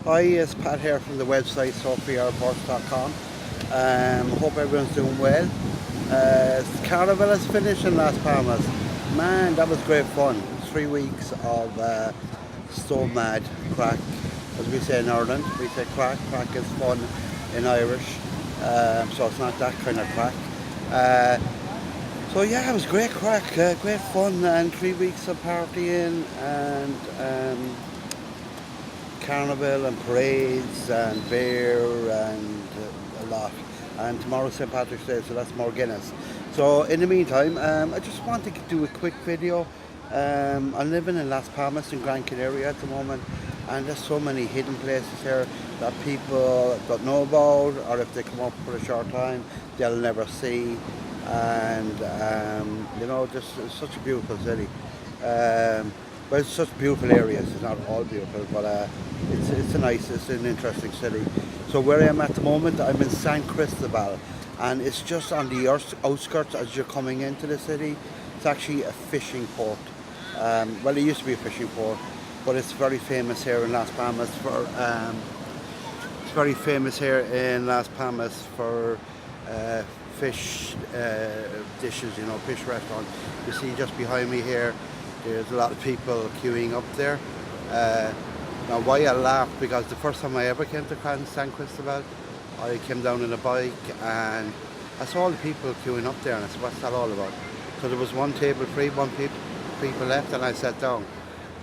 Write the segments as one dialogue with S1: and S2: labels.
S1: Hi, it's Pat here from the website sophiaairports.com. Hope everyone's doing well. Carnival is finished in Las Palmas. Man, that was great fun. 3 weeks of stone mad crack, as we say in Ireland. We say crack. Crack is fun in Irish, so it's not that kind of crack. Uh, so yeah, it was great crack, great fun, and 3 weeks of partying and carnival and parades and beer and a lot. And tomorrow's St. Patrick's Day, so that's more Guinness. So in the meantime, I just want to do a quick video. I'm living in Las Palmas in Gran Canaria at the moment, and there's so many hidden places here that people don't know about, or if they come up for a short time, they'll never see. And just it's such a beautiful city. But it's such beautiful areas. It's not all beautiful, but it's an interesting city. So where I am at the moment, I'm in San Cristobal, and it's just on the outskirts as you're coming into the city. It's actually a fishing port. Well, it used to be a fishing port, but it's very famous here in Las Palmas for. It's very famous here in Las Palmas for fish dishes. Fish restaurant. You see just behind me here. There's a lot of people queuing up there. Now why I laugh, because the first time I ever came to San Cristobal, I came down on a bike and I saw all the people queuing up there, and I said, what's that all about? So there was one table free, people left, and I sat down.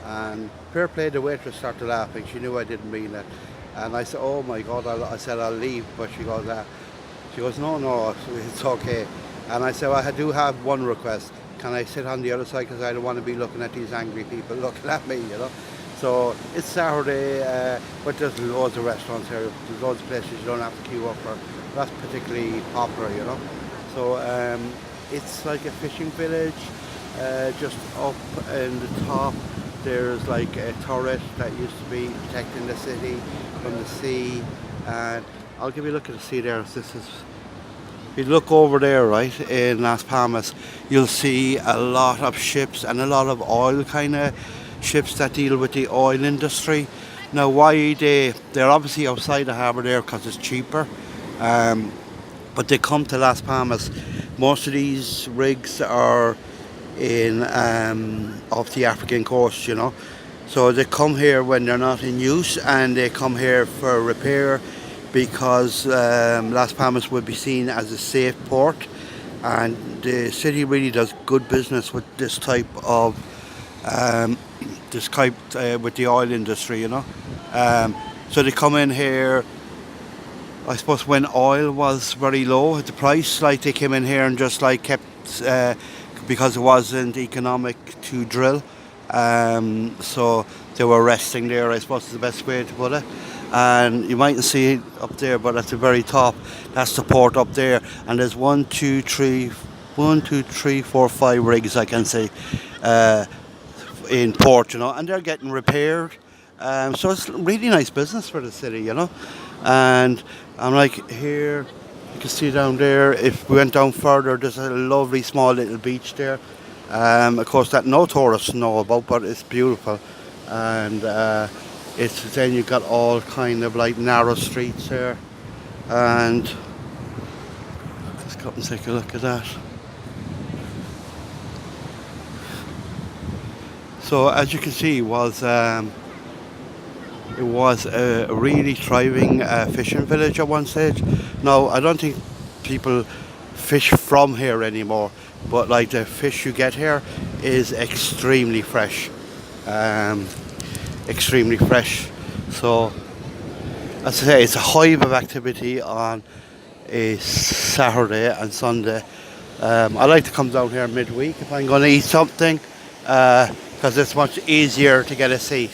S1: And fair play, the waitress started laughing. She knew I didn't mean it. And I said, oh my God, I said, I'll leave. But she goes, no, it's okay. And I said, well, I do have one request. Can I sit on the other side, because I don't want to be looking at these angry people looking at me. So it's Saturday, but there's loads of restaurants here. There's loads of places you don't have to queue up for. That's particularly popular. So it's like a fishing village. Just up in the top, there's like a turret that used to be protecting the city from the sea. And I'll give you a look at the sea there. If you look over there, right, in Las Palmas, you'll see a lot of ships and a lot of oil kind of ships that deal with the oil industry. Now, why they're obviously outside the harbour there because it's cheaper, but they come to Las Palmas. Most of these rigs are in off the African coast, so they come here when they're not in use, and they come here for repair, because Las Palmas would be seen as a safe port, and the city really does good business with this type of with the oil industry. So they come in here, I suppose, when oil was very low at the price, like they came in here and just like kept because it wasn't economic to drill, so they were resting there, I suppose is the best way to put it. And you mightn't see it up there, but at the very top, that's the port up there. And there's 1, 2, 3, 4, 5 rigs, I can say, in port, and they're getting repaired. So it's really nice business for the city, And I'm like here, you can see down there. If we went down further, there's a lovely small little beach there. Of course, that no tourists know about, but it's beautiful. And then you've got all kind of like narrow streets here, and let's go up and take a look at that. So as you can see, it was a really thriving fishing village at one stage. Now I don't think people fish from here anymore, but like the fish you get here is extremely fresh. So as I say, it's a hive of activity on a Saturday and Sunday. I like to come down here midweek if I'm going to eat something, because it's much easier to get a seat.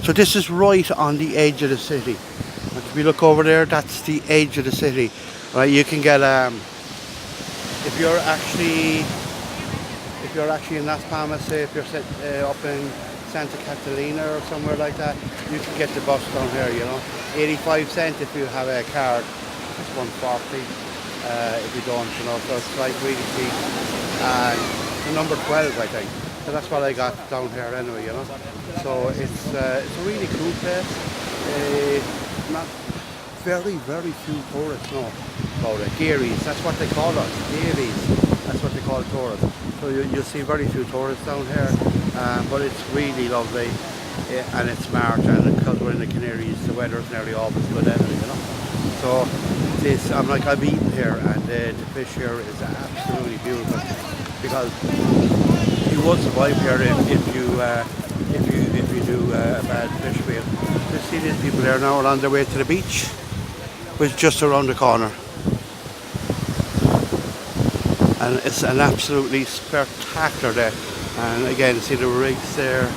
S1: So this is right on the edge of the city. And if you look over there, that's the edge of the city. Right, you can get if you're actually in Las Palmas, say if you're up in Santa Catalina or somewhere like that, you can get the bus down here, 85 cents if you have a card. It's 140 if you don't, so it's like really cheap. And the number 12, I think. So that's what I got down here anyway, you know. So it's a really cool place. Not very few tourists know about it. Gearies, that's what they call us. Gearies, that's what they call tourists. So you'll see very few tourists down here, but it's really lovely. And it's March, and because we're in the Canaries, the weather's nearly always good anyway, you know. So this, I've eaten here, and the fish here is absolutely beautiful, because you won't survive here if you do a bad fish meal. You see these people there now are on their way to the beach, which is just around the corner, and it's an absolutely spectacular day. And again, see the rigs there.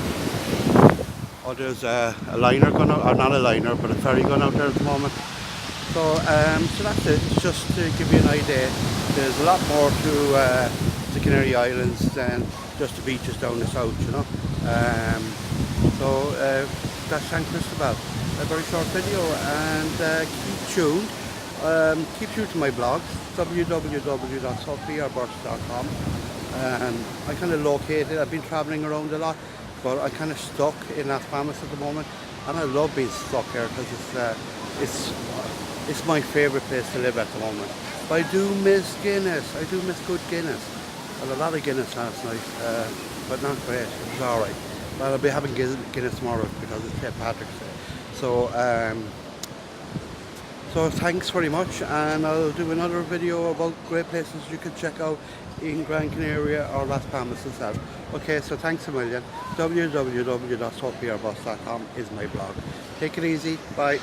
S1: Oh, there's a liner going out, or not a liner, but a ferry going out there at the moment. So, so that's it. It's just to give you an idea. There's a lot more to the Canary Islands than just the beaches down the south, you know. So that's San Cristobal. A very short video, and keep tuned. Keep tuned to my blog, www.sophiearbirds.com. I kind of located. I've been traveling around a lot, but I'm kind of stuck in Las Palmas at the moment, and I love being stuck here because it's my favourite place to live at the moment. But I do miss Guinness. I do miss good Guinness. I had a lot of Guinness last night, but not great. It was all right. But I'll be having Guinness tomorrow because it's St. Patrick's Day. So, so thanks very much, and I'll do another video about great places you can check out in Gran Canaria or Las Palmas itself. Okay, so thanks a million. www.sophiearbirds.com is my blog. Take it easy. Bye.